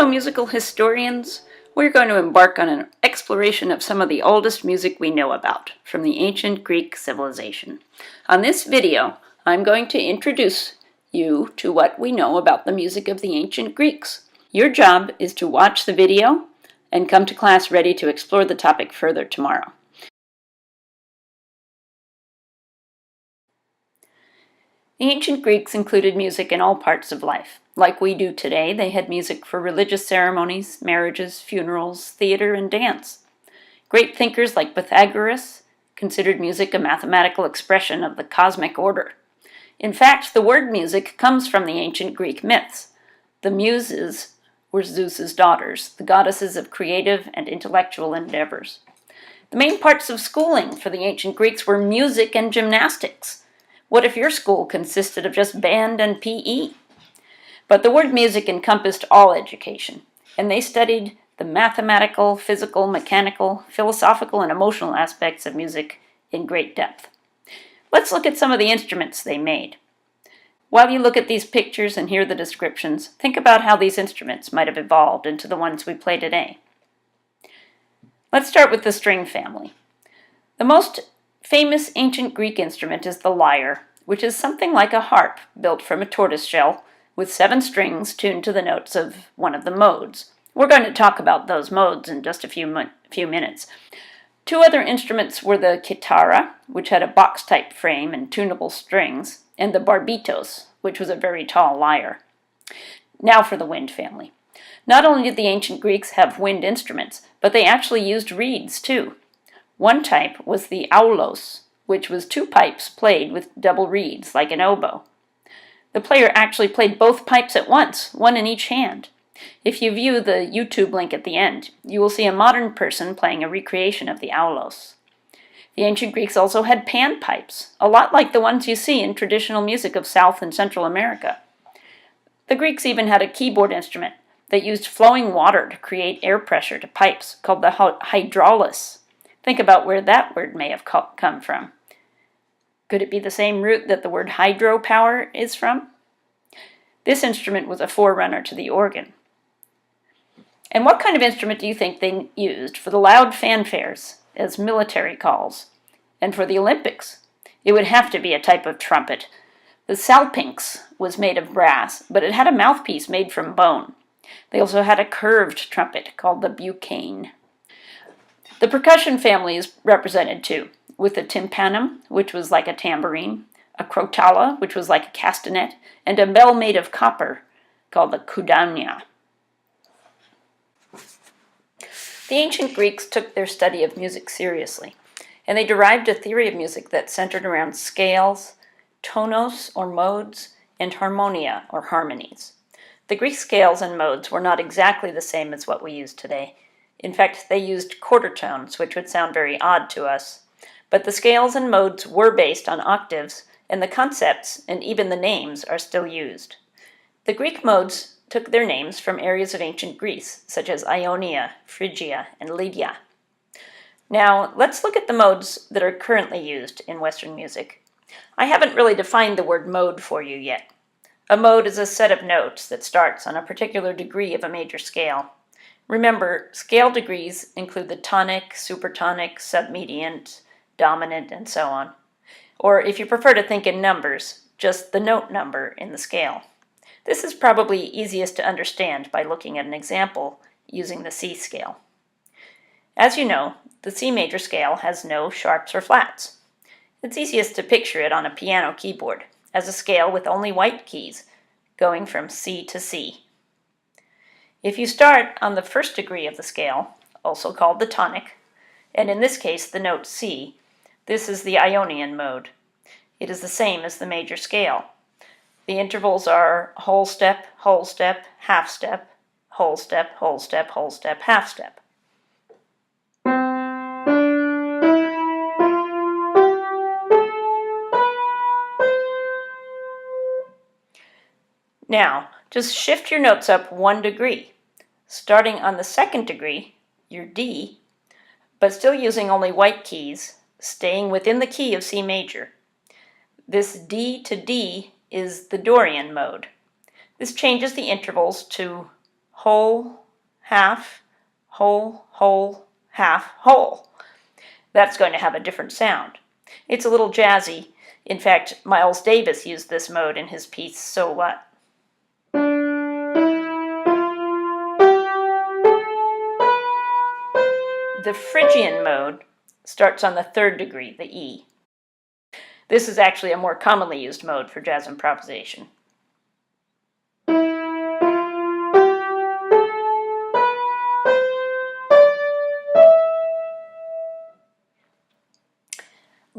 musical historians, we're going to embark on an exploration of some of the oldest music we know about from the ancient Greek civilization. On this video, I'm going to introduce you to what we know about the music of the ancient Greeks. Your job is to watch the video and come to class ready to explore the topic further tomorrow. The ancient Greeks included music in all parts of life. Like we do today, they had music for religious ceremonies, marriages, funerals, theater, and dance. Great thinkers like Pythagoras considered music a mathematical expression of the cosmic order. In fact, the word music comes from the ancient Greek myths. The Muses were Zeus's daughters, the goddesses of creative and intellectual endeavors. The main parts of schooling for the ancient Greeks were music and gymnastics. What if your school consisted of just band and PE? But the word music encompassed all education, and they studied the mathematical, physical, mechanical, philosophical, and emotional aspects of music in great depth. Let's look at some of the instruments they made. While you look at these pictures and hear the descriptions, think about how these instruments might have evolved into the ones we play today. Let's start with the string family. The most famous ancient Greek instrument is the lyre, which is something like a harp built from a tortoise shell with 7 strings tuned to the notes of one of the modes. We're going to talk about those modes in just a few minutes. 2 other instruments were the kithara, which had a box-type frame and tunable strings, and the barbitos, which was a very tall lyre. Now for the wind family. Not only did the ancient Greeks have wind instruments, but they actually used reeds too. One type was the aulos, which was 2 pipes played with double reeds, like an oboe. The player actually played both pipes at once, one in each hand. If you view the YouTube link at the end, you will see a modern person playing a recreation of the aulos. The ancient Greeks also had panpipes, a lot like the ones you see in traditional music of South and Central America. The Greeks even had a keyboard instrument that used flowing water to create air pressure to pipes, called the hydraulis. Think about where that word may have come from. Could it be the same root that the word hydropower is from? This instrument was a forerunner to the organ. And what kind of instrument do you think they used for the loud fanfares as military calls? And for the Olympics? It would have to be a type of trumpet. The salpinx was made of brass, but it had a mouthpiece made from bone. They also had a curved trumpet called the bucane. The percussion family is represented too, with a tympanum, which was like a tambourine, a crotala, which was like a castanet, and a bell made of copper called the koudounia. The ancient Greeks took their study of music seriously, and they derived a theory of music that centered around scales, tonos or modes, and harmonia or harmonies. The Greek scales and modes were not exactly the same as what we use today. In fact, they used quarter tones, which would sound very odd to us. But the scales and modes were based on octaves, and the concepts and even the names are still used. The Greek modes took their names from areas of ancient Greece, such as Ionia, Phrygia, and Lydia. Now, let's look at the modes that are currently used in Western music. I haven't really defined the word mode for you yet. A mode is a set of notes that starts on a particular degree of a major scale. Remember, scale degrees include the tonic, supertonic, submediant, dominant, and so on. Or if you prefer to think in numbers, just the note number in the scale. This is probably easiest to understand by looking at an example using the C scale. As you know, the C major scale has no sharps or flats. It's easiest to picture it on a piano keyboard as a scale with only white keys going from C to C. If you start on the first degree of the scale, also called the tonic, and in this case the note C, this is the Ionian mode. It is the same as the major scale. The intervals are whole step, half step, whole step, whole step, whole step, half step. Now, just shift your notes up 1 degree, starting on the 2nd degree, your D, but still using only white keys, staying within the key of C major. This D to D is the Dorian mode. This changes the intervals to whole, half, whole, whole, half, whole. That's going to have a different sound. It's a little jazzy. In fact, Miles Davis used this mode in his piece, So What? The Phrygian mode starts on the third degree, the E. This is actually a more commonly used mode for jazz improvisation.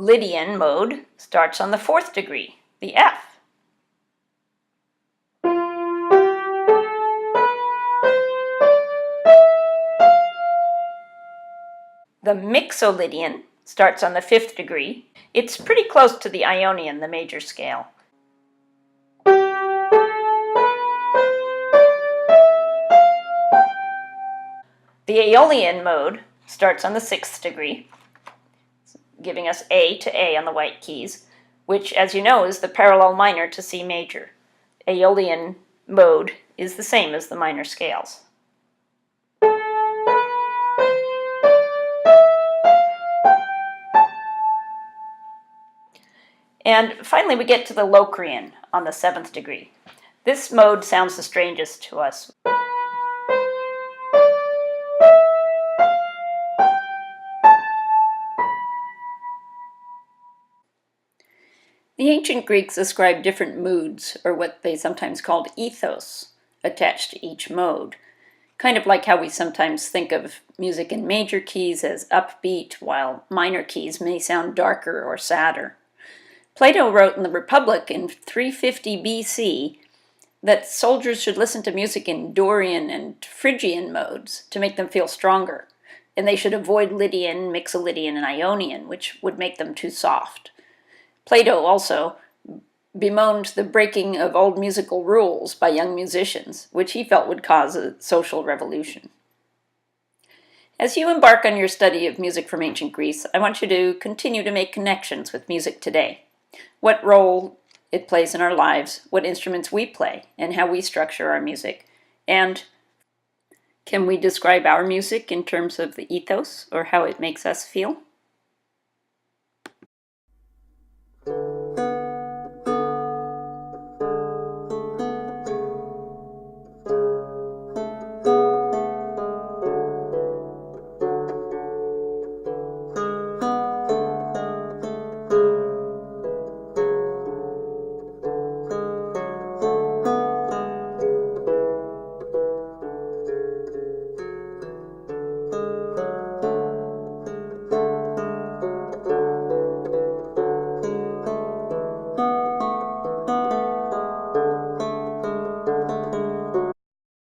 Lydian mode starts on the fourth degree, the F. The Mixolydian starts on the fifth degree. It's pretty close to the Ionian, the major scale. The Aeolian mode starts on the sixth degree, giving us A to A on the white keys, which, as you know, is the parallel minor to C major. Aeolian mode is the same as the minor scales. And finally, we get to the Locrian on the seventh degree. This mode sounds the strangest to us. The ancient Greeks ascribed different moods, or what they sometimes called ethos, attached to each mode. Kind of like how we sometimes think of music in major keys as upbeat, while minor keys may sound darker or sadder. Plato wrote in the Republic in 350 BC that soldiers should listen to music in Dorian and Phrygian modes to make them feel stronger, and they should avoid Lydian, Mixolydian, and Ionian, which would make them too soft. Plato also bemoaned the breaking of old musical rules by young musicians, which he felt would cause a social revolution. As you embark on your study of music from ancient Greece, I want you to continue to make connections with music today. What role it plays in our lives, what instruments we play, and how we structure our music. And can we describe our music in terms of the ethos or how it makes us feel?